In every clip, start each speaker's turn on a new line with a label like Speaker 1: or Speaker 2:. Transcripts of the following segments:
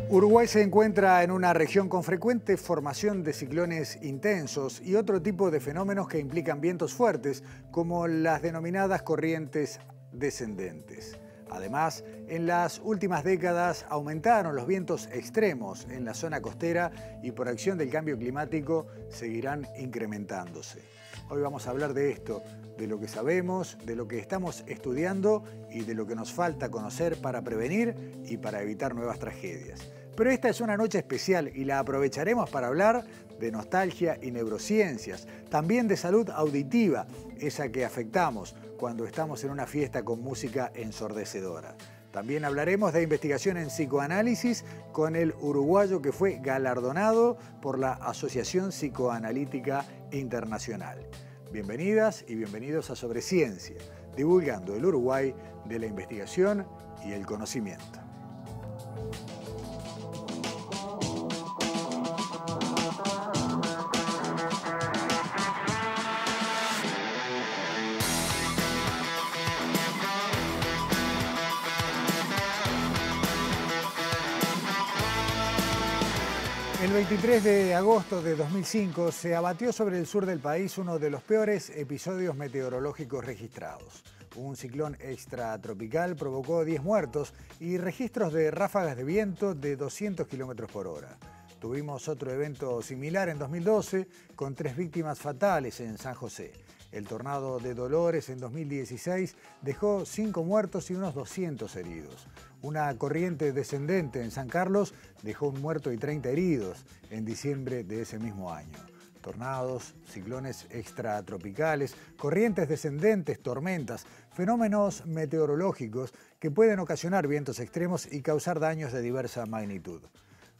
Speaker 1: Uruguay se encuentra en una región con frecuente formación de ciclones intensos y otro tipo de fenómenos que implican vientos fuertes, como las denominadas corrientes descendentes. Además, en las últimas décadas aumentaron los vientos extremos en la zona costera y por acción del cambio climático seguirán incrementándose. Hoy vamos a hablar de esto, de lo que sabemos, de lo que estamos estudiando y de lo que nos falta conocer para prevenir y para evitar nuevas tragedias. Pero esta es una noche especial y la aprovecharemos para hablar de nostalgia y neurociencias, también de salud auditiva, esa que afectamos cuando estamos en una fiesta con música ensordecedora. También hablaremos de investigación en psicoanálisis con el uruguayo que fue galardonado por la Asociación Psicoanalítica Internacional. Bienvenidas y bienvenidos a Sobre Ciencia, divulgando el Uruguay de la investigación y el conocimiento. El 23 de agosto de 2005 se abatió sobre el sur del país uno de los peores episodios meteorológicos registrados. Un ciclón extratropical provocó 10 muertos y registros de ráfagas de viento de 200 km por hora. Tuvimos otro evento similar en 2012 con 3 víctimas fatales en San José. El tornado de Dolores en 2016 dejó 5 muertos y unos 200 heridos. Una corriente descendente en San Carlos dejó un muerto y 30 heridos en diciembre de ese mismo año. Tornados, ciclones extratropicales, corrientes descendentes, tormentas, fenómenos meteorológicos que pueden ocasionar vientos extremos y causar daños de diversa magnitud.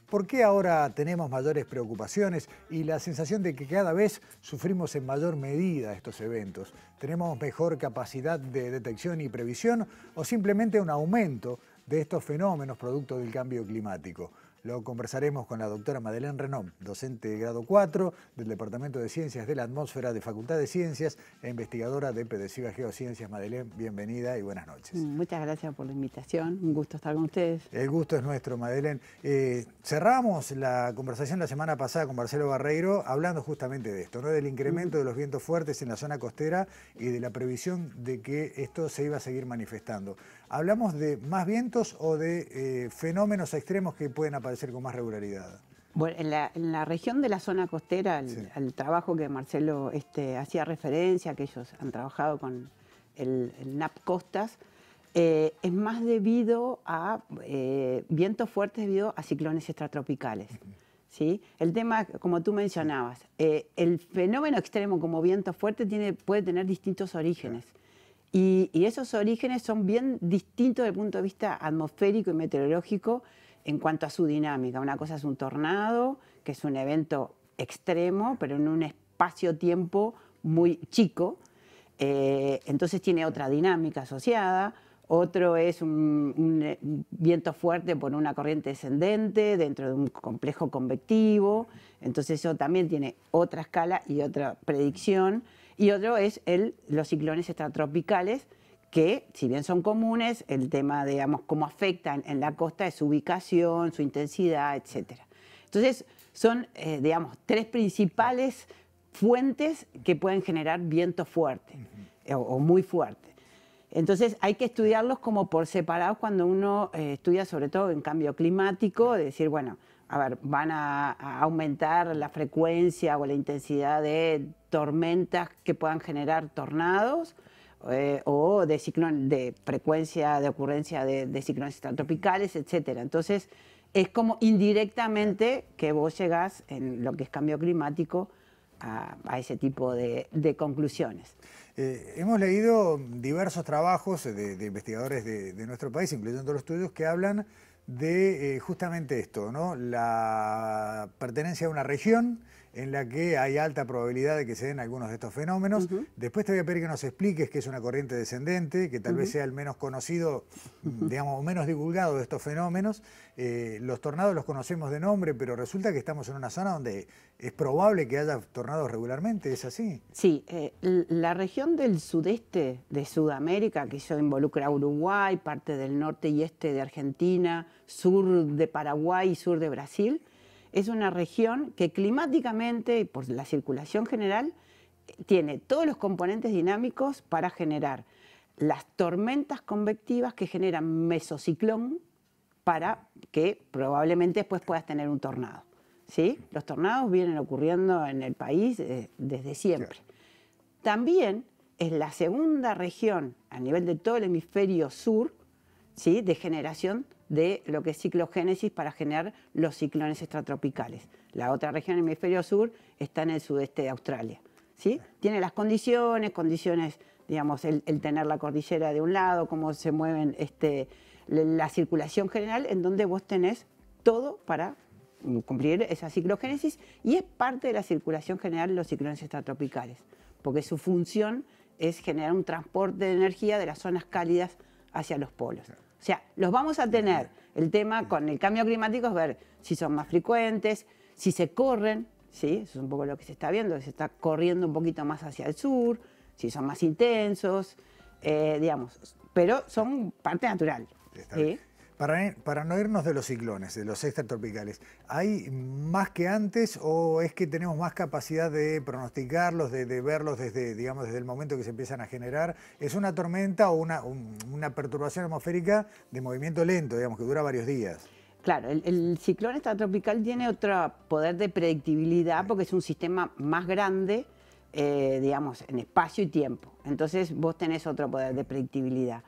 Speaker 1: ¿Por qué ahora tenemos mayores preocupaciones y la sensación de que cada vez sufrimos en mayor medida estos eventos? ¿Tenemos mejor capacidad de detección y previsión o simplemente un aumento de estos fenómenos producto del cambio climático? Lo conversaremos con la doctora Madeleine Renom, docente de grado 4 del Departamento de Ciencias de la Atmósfera de Facultad de Ciencias e investigadora de PDCIVA Geociencias. Madeleine, bienvenida y buenas noches.
Speaker 2: Muchas gracias por la invitación, un gusto estar con ustedes.
Speaker 1: El gusto es nuestro, Madeleine. Cerramos la conversación la semana pasada con Marcelo Barreiro hablando justamente de esto, ¿no? Del incremento de los vientos fuertes en la zona costera y de la previsión de que esto se iba a seguir manifestando. ¿Hablamos de más vientos o de fenómenos extremos que pueden aparecer con más regularidad?
Speaker 2: Bueno, en la región de la zona costera, al trabajo que Marcelo hacía referencia, que ellos han trabajado con el NAP Costas, es más debido a vientos fuertes debido a ciclones extratropicales. ¿Sí? El tema, como tú mencionabas, el fenómeno extremo como viento fuerte puede tener distintos orígenes. Y esos orígenes son bien distintos desde el punto de vista atmosférico y meteorológico en cuanto a su dinámica. Una cosa es un tornado, que es un evento extremo, pero en un espacio-tiempo muy chico. Entonces tiene otra dinámica asociada. Otro es un viento fuerte por una corriente descendente dentro de un complejo convectivo. Entonces eso también tiene otra escala y otra predicción. Y otro es los ciclones extratropicales, que si bien son comunes, el tema, digamos, cómo afectan en la costa es su ubicación, su intensidad, etc. Entonces son, digamos, 3 principales fuentes que pueden generar viento fuerte o muy fuerte. Entonces hay que estudiarlos como por separados cuando uno estudia sobre todo en cambio climático, de decir, bueno, a ver, van a aumentar la frecuencia o la intensidad de tormentas que puedan generar tornados o de frecuencia de ocurrencia de ciclones extratropicales, etc. Entonces es como indirectamente que vos llegás en lo que es cambio climático a ese tipo de conclusiones.
Speaker 1: Hemos leído diversos trabajos de investigadores de nuestro país, incluyendo los tuyos, que hablan de justamente esto, ¿no? La pertenencia a una región en la que hay alta probabilidad de que se den algunos de estos fenómenos. Después te voy a pedir que nos expliques qué es una corriente descendente, que tal vez sea el menos conocido, digamos, menos divulgado de estos fenómenos. Los tornados los conocemos de nombre, pero resulta que estamos en una zona donde es probable que haya tornados regularmente, ¿es así?
Speaker 2: Sí, la región del sudeste de Sudamérica, que eso involucra a Uruguay, parte del norte y este de Argentina, sur de Paraguay y sur de Brasil, es una región que climáticamente y por la circulación general tiene todos los componentes dinámicos para generar las tormentas convectivas que generan mesociclón para que probablemente después puedas tener un tornado. ¿Sí? Los tornados vienen ocurriendo en el país desde siempre. También es la segunda región a nivel de todo el hemisferio sur, ¿sí?, de generación de lo que es ciclogénesis para generar los ciclones extratropicales. La otra región del hemisferio sur está en el sudeste de Australia. ¿Sí? Tiene las condiciones, digamos, el tener la cordillera de un lado, cómo se mueven la circulación general, en donde vos tenés todo para cumplir esa ciclogénesis, y es parte de la circulación general de los ciclones extratropicales, porque su función es generar un transporte de energía de las zonas cálidas hacia los polos. O sea, los vamos a tener. El tema con el cambio climático es ver si son más frecuentes, si se corren, ¿sí? Eso es un poco lo que se está viendo, se está corriendo un poquito más hacia el sur, si son más intensos, digamos, pero son parte natural. ¿Sí?
Speaker 1: Para no irnos de los ciclones, de los extratropicales, ¿hay más que antes o es que tenemos más capacidad de pronosticarlos, de verlos desde, digamos, desde el momento que se empiezan a generar? ¿Es una tormenta o una perturbación atmosférica de movimiento lento, digamos, que dura varios días?
Speaker 2: Claro, el ciclón extratropical tiene otro poder de predictibilidad porque es un sistema más grande, digamos, en espacio y tiempo. Entonces vos tenés otro poder de predictibilidad.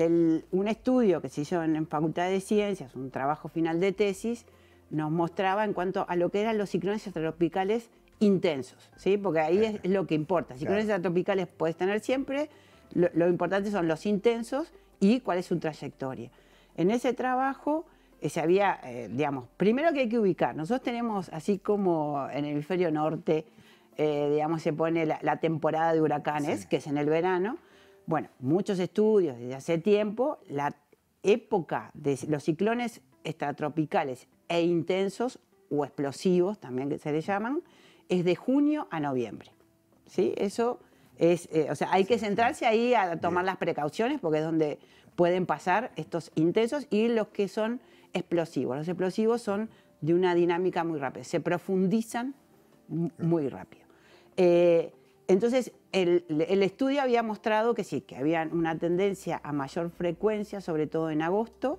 Speaker 2: Un estudio que se hizo en Facultad de Ciencias, un trabajo final de tesis, nos mostraba en cuanto a lo que eran los ciclones extratropicales intensos, ¿sí? Porque ahí es lo que importa. Ciclones extratropicales puedes tener siempre, lo importante son los intensos y cuál es su trayectoria. En ese trabajo se había, digamos, primero que hay que ubicar, nosotros tenemos, así como en el hemisferio norte, digamos, se pone la temporada de huracanes, que es en el verano. Bueno, muchos estudios desde hace tiempo, la época de los ciclones extratropicales e intensos o explosivos, también que se les llaman, es de junio a noviembre. ¿Sí? Eso es, o sea, hay que centrarse ahí a tomar las precauciones porque es donde pueden pasar estos intensos y los que son explosivos. Los explosivos son de una dinámica muy rápida, se profundizan muy rápido. Entonces, el estudio había mostrado que sí, que había una tendencia a mayor frecuencia, sobre todo en agosto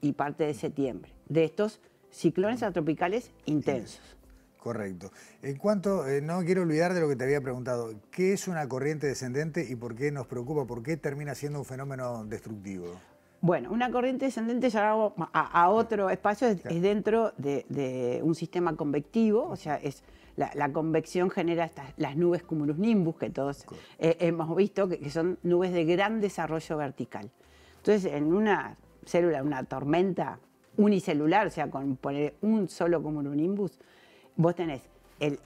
Speaker 2: y parte de septiembre, de estos ciclones tropicales intensos.
Speaker 1: Correcto. En cuanto, no quiero olvidar de lo que te había preguntado, ¿qué es una corriente descendente y por qué nos preocupa? ¿Por qué termina siendo un fenómeno destructivo?
Speaker 2: Bueno, una corriente descendente, ya a otro espacio, es dentro de un sistema convectivo, o sea, es la convección genera las nubes cumulonimbus, que todos hemos visto, que son nubes de gran desarrollo vertical. Entonces, en una célula, una tormenta unicelular, o sea, con poner un solo cumulonimbus, vos tenés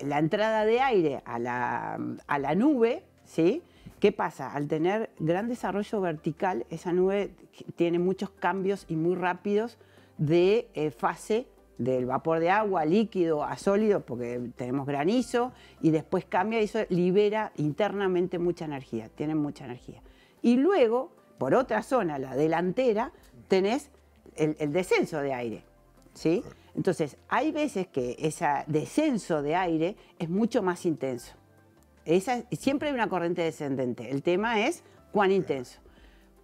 Speaker 2: la entrada de aire a la nube, ¿sí? ¿Qué pasa? Al tener gran desarrollo vertical, esa nube tiene muchos cambios y muy rápidos de fase del vapor de agua, líquido a sólido, porque tenemos granizo, y después cambia y eso libera internamente mucha energía, tienen mucha energía. Y luego, por otra zona, la delantera, tenés el descenso de aire, ¿sí? Entonces, hay veces que ese descenso de aire es mucho más intenso. Siempre hay una corriente descendente. El tema es cuán intenso.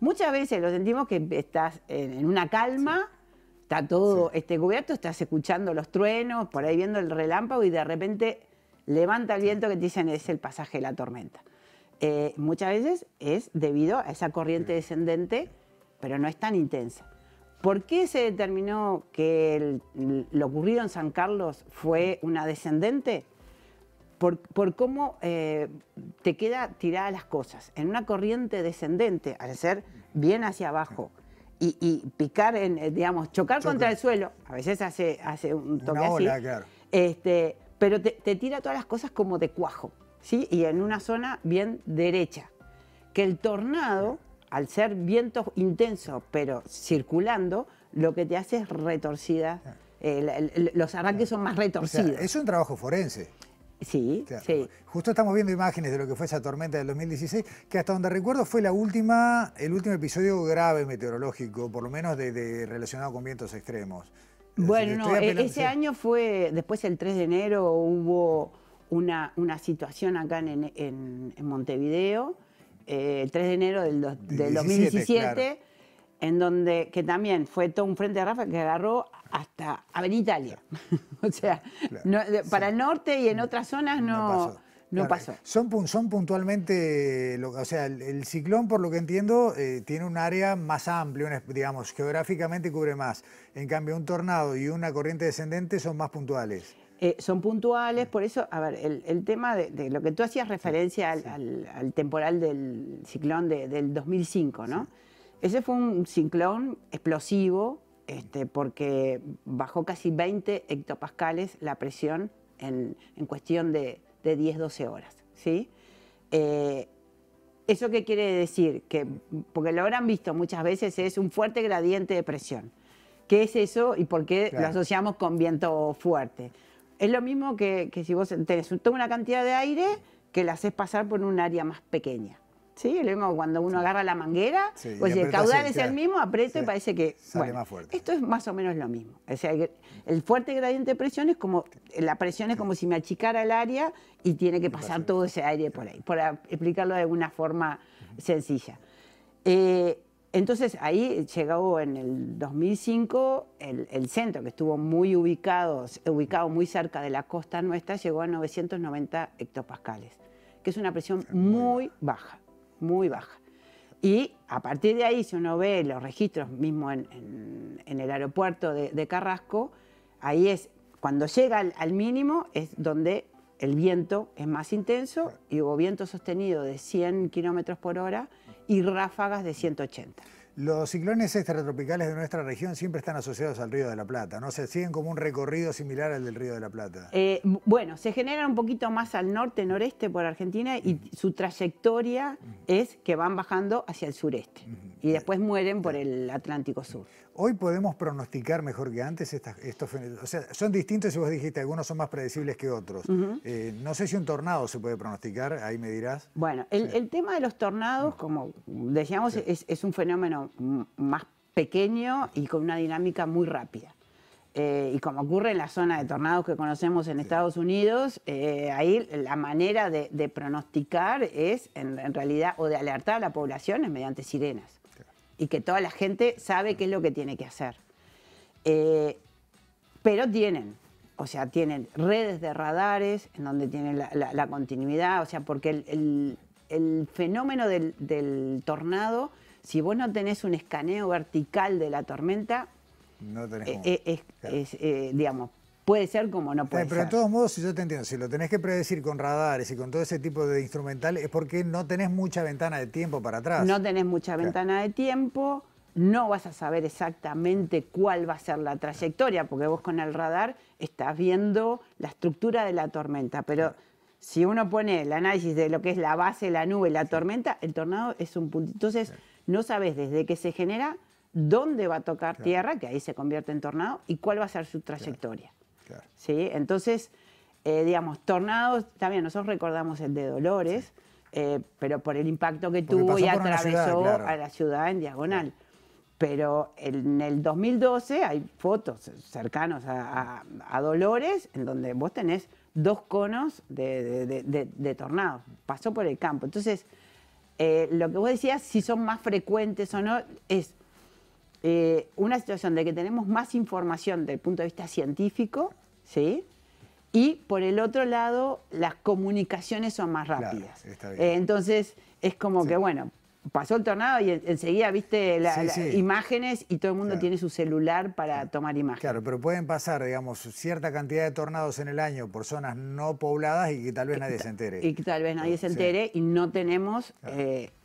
Speaker 2: Muchas veces lo sentimos que estás en una calma, está todo cubierto, estás escuchando los truenos, por ahí viendo el relámpago y de repente levanta el viento que te dicen es el pasaje de la tormenta. Muchas veces es debido a esa corriente descendente, pero no es tan intensa. ¿Por qué se determinó que lo ocurrido en San Carlos fue una descendente? Por cómo te queda tirada las cosas. En una corriente descendente, al ser bien hacia abajo y picar, digamos, chocar contra el suelo, a veces hace un toque
Speaker 1: una ola,
Speaker 2: así,
Speaker 1: claro.
Speaker 2: pero te tira todas las cosas como de cuajo, ¿sí? Y en una zona bien derecha. Que el tornado, al ser viento intenso, pero circulando, lo que te hace es retorcida. Los arranques son más retorcidos.
Speaker 1: O sea, es un trabajo forense.
Speaker 2: Sí,
Speaker 1: Claro.
Speaker 2: sí.
Speaker 1: Justo estamos viendo imágenes de lo que fue esa tormenta del 2016, que hasta donde recuerdo fue el último episodio grave meteorológico, por lo menos relacionado con vientos extremos.
Speaker 2: Bueno, no, ese año fue, después el 3 de enero hubo una situación acá en Montevideo, el 3 de enero del 2017, claro, en donde, que también fue todo un frente de ráfaga que agarró hasta Avenida Italia. O sea, claro, no, para el norte y en otras zonas no pasó.
Speaker 1: Son puntualmente, o sea, el ciclón, por lo que entiendo, tiene un área más amplia, digamos, geográficamente cubre más. En cambio, un tornado y una corriente descendente son más puntuales.
Speaker 2: Son puntuales, por eso, a ver, el tema de lo que tú hacías referencia al temporal del ciclón del 2005, ¿no? Sí. Ese fue un ciclón explosivo, porque bajó casi 20 hectopascales la presión en cuestión de 10, 12 horas, ¿sí? ¿Eso qué quiere decir? Que, porque lo habrán visto muchas veces, es un fuerte gradiente de presión. ¿Qué es eso y por qué lo asociamos con viento fuerte? Es lo mismo que si vos tenés toda una cantidad de aire que la haces pasar por un área más pequeña. ¿Sí? Es lo mismo cuando uno agarra la manguera, pues si el caudal es el mismo, aprieto y parece que
Speaker 1: sale más fuerte.
Speaker 2: Esto es más o menos lo mismo. O sea, el fuerte gradiente de presión es como, la presión es como si me achicara el área y tiene que pasar todo ese aire por ahí, para explicarlo de alguna forma sencilla. Entonces ahí llegó en el 2005 el centro, que estuvo muy ubicado muy cerca de la costa nuestra, llegó a 990 hectopascales, que es una presión muy baja. Muy baja. Y a partir de ahí, si uno ve los registros mismo en el aeropuerto de Carrasco, ahí es, cuando llega al mínimo, es donde el viento es más intenso y hubo viento sostenido de 100 kilómetros por hora y ráfagas de 180.
Speaker 1: Los ciclones extratropicales de nuestra región siempre están asociados al Río de la Plata, ¿no? Se siguen como un recorrido similar al del Río de la Plata.
Speaker 2: Bueno, se generan un poquito más al norte, noreste por Argentina y su trayectoria es que van bajando hacia el sureste y después mueren por el Atlántico Sur.
Speaker 1: ¿Hoy podemos pronosticar mejor que antes estos fenómenos? O sea, son distintos, si vos dijiste, algunos son más predecibles que otros. No sé si un tornado se puede pronosticar, ahí me dirás.
Speaker 2: Bueno, el tema de los tornados, como decíamos, es un fenómeno más pequeño y con una dinámica muy rápida. Y como ocurre en la zona de tornados que conocemos en Estados Unidos, ahí la manera de pronosticar es, en realidad, o de alertar a la población es mediante sirenas. Y que toda la gente sabe qué es lo que tiene que hacer. Pero tienen redes de radares en donde tienen la continuidad, o sea, porque el fenómeno del tornado, si vos no tenés un escaneo vertical de la tormenta,
Speaker 1: no tenés
Speaker 2: digamos, puede ser como no puede ser.
Speaker 1: Pero de todos modos, si yo te entiendo, si lo tenés que predecir con radares y con todo ese tipo de instrumental, es porque no tenés mucha ventana de tiempo para atrás.
Speaker 2: No tenés mucha ventana de tiempo, no vas a saber exactamente cuál va a ser la trayectoria, porque vos con el radar estás viendo la estructura de la tormenta, pero si uno pone el análisis de lo que es la base de la nube y la tormenta, el tornado es un punto. Entonces, no sabés desde que se genera dónde va a tocar tierra, que ahí se convierte en tornado, y cuál va a ser su trayectoria. ¿Sí? Entonces, digamos, tornados, también nosotros recordamos el de Dolores, pero por el impacto que tuvo y atravesó a la ciudad en diagonal. Pero en el 2012 hay fotos cercanos a Dolores en donde vos tenés 2 conos de tornados. Pasó por el campo. Entonces, lo que vos decías, si son más frecuentes o no, es una situación de que tenemos más información desde el punto de vista científico, ¿sí? Y por el otro lado, las comunicaciones son más rápidas. Claro, está bien. Entonces, es como que, bueno, pasó el tornado y enseguida viste las imágenes y todo el mundo tiene su celular para tomar imágenes.
Speaker 1: Claro, pero pueden pasar, digamos, cierta cantidad de tornados en el año por zonas no pobladas y que tal vez nadie se entere.
Speaker 2: Y que tal vez nadie se entere y no tenemos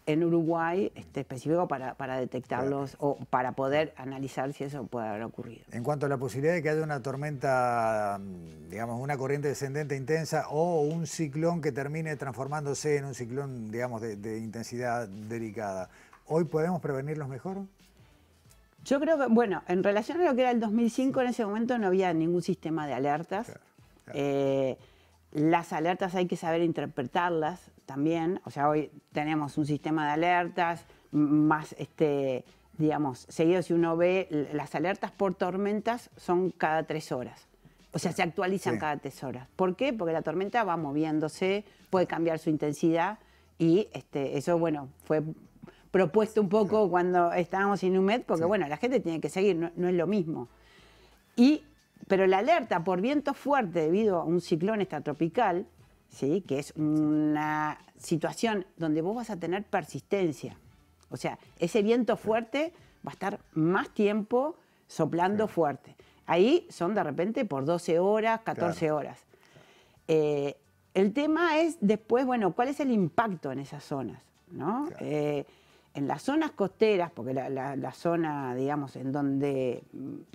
Speaker 2: en Uruguay específico para detectarlos o para poder analizar si eso puede haber ocurrido.
Speaker 1: En cuanto a la posibilidad de que haya una tormenta, digamos, una corriente descendente intensa o un ciclón que termine transformándose en un ciclón, digamos, de intensidad delicada, ¿hoy podemos prevenirlos mejor?
Speaker 2: Yo creo que, bueno, en relación a lo que era el 2005, en ese momento no había ningún sistema de alertas. Claro. Las alertas hay que saber interpretarlas también. O sea, hoy tenemos un sistema de alertas más, digamos, seguido si uno ve, las alertas por tormentas son cada 3 horas. O sea, se actualizan cada 3 horas. ¿Por qué? Porque la tormenta va moviéndose, puede cambiar su intensidad y eso, bueno, fue propuesto un poco cuando estábamos en UMED, porque bueno, la gente tiene que seguir, no es lo mismo. Pero la alerta por viento fuerte debido a un ciclón extratropical, ¿sí? Que es una situación donde vos vas a tener persistencia. O sea, ese viento fuerte va a estar más tiempo soplando fuerte. Ahí son de repente por 12 horas, 14 horas. El tema es después, bueno, ¿cuál es el impacto en esas zonas? ¿No? En las zonas costeras, porque la zona, digamos, en donde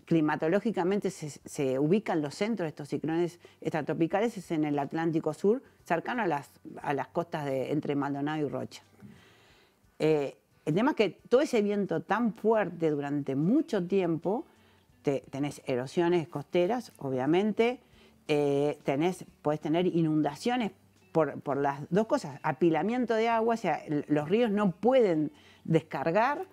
Speaker 2: climatológicamente se ubican los centros de estos ciclones extratropicales es en el Atlántico Sur, cercano a las costas entre Maldonado y Rocha. El tema es que todo ese viento tan fuerte durante mucho tiempo, tenés erosiones costeras, obviamente, podés tener inundaciones por las dos cosas, apilamiento de agua, o sea, los ríos no pueden descargar,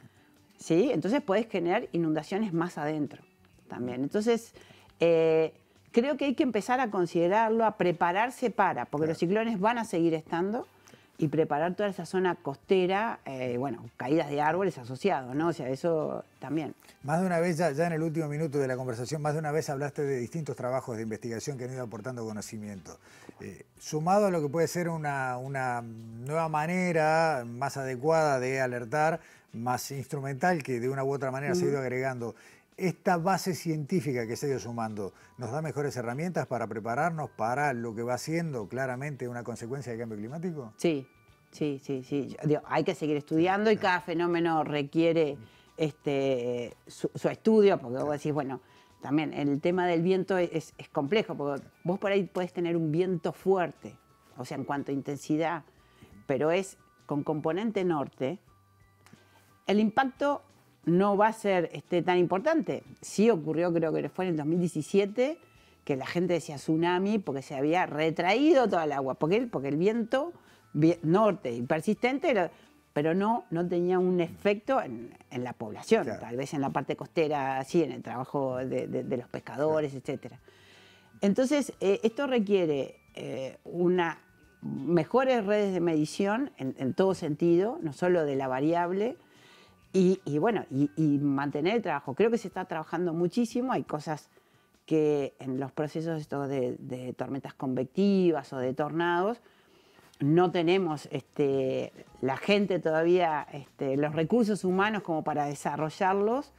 Speaker 2: ¿sí? Entonces podés generar inundaciones más adentro también. Entonces, creo que hay que empezar a considerarlo, a prepararse porque los ciclones van a seguir estando y preparar toda esa zona costera, bueno, caídas de árboles asociados, ¿no? O sea, eso también.
Speaker 1: Más de una vez, ya en el último minuto de la conversación, más de una vez hablaste de distintos trabajos de investigación que han ido aportando conocimiento. Sumado a lo que puede ser una nueva manera más adecuada de alertar, más instrumental, que de una u otra manera se ha ido agregando, ¿esta base científica que se ha ido sumando nos da mejores herramientas para prepararnos para lo que va siendo claramente una consecuencia del cambio climático?
Speaker 2: Sí. Digo, hay que seguir estudiando y cada fenómeno requiere su estudio, porque vos decís, bueno, también el tema del viento es complejo, porque vos por ahí podés tener un viento fuerte, o sea, en cuanto a intensidad, pero es con componente norte, el impacto no va a ser tan importante. Sí ocurrió, creo que fue en el 2017, que la gente decía tsunami porque se había retraído toda el agua, porque el viento norte y persistente, pero no tenía un efecto en la población, tal vez en la parte costera, sí, en el trabajo de los pescadores, etcétera. Entonces, esto requiere mejores redes de medición en todo sentido, no solo de la variable, y mantener el trabajo. Creo que se está trabajando muchísimo, hay cosas que en los procesos estos de tormentas convectivas o de tornados, no tenemos la gente todavía, los recursos humanos como para desarrollarlos,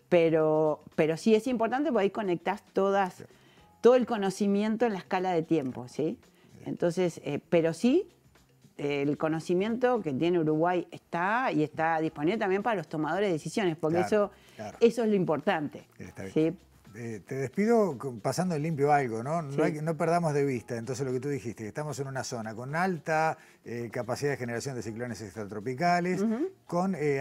Speaker 2: pero sí es importante porque ahí conectás todo el conocimiento en la escala de tiempo, ¿sí? Entonces, pero sí, el conocimiento que tiene Uruguay está disponible también para los tomadores de decisiones, porque eso es lo importante, ¿sí?
Speaker 1: Te despido pasando en limpio algo, ¿no? No perdamos de vista, entonces, lo que tú dijiste, que estamos en una zona con alta capacidad de generación de ciclones extratropicales,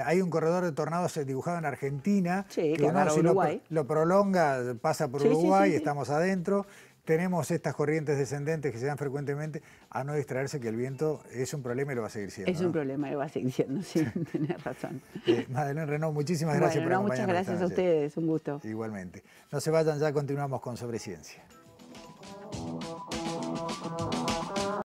Speaker 1: hay un corredor de tornados dibujado en Argentina, que uno, si lo prolonga, pasa por Uruguay, estamos adentro. Tenemos estas corrientes descendentes que se dan frecuentemente, a no distraerse que el viento es un problema y lo va a seguir siendo.
Speaker 2: Es un problema y lo va a seguir siendo, sí, tenés razón.
Speaker 1: Madeleine Renaud, muchísimas gracias por acompañarnos.
Speaker 2: Muchas gracias a ustedes, un gusto.
Speaker 1: Igualmente. No se vayan, ya continuamos con Sobre Ciencia.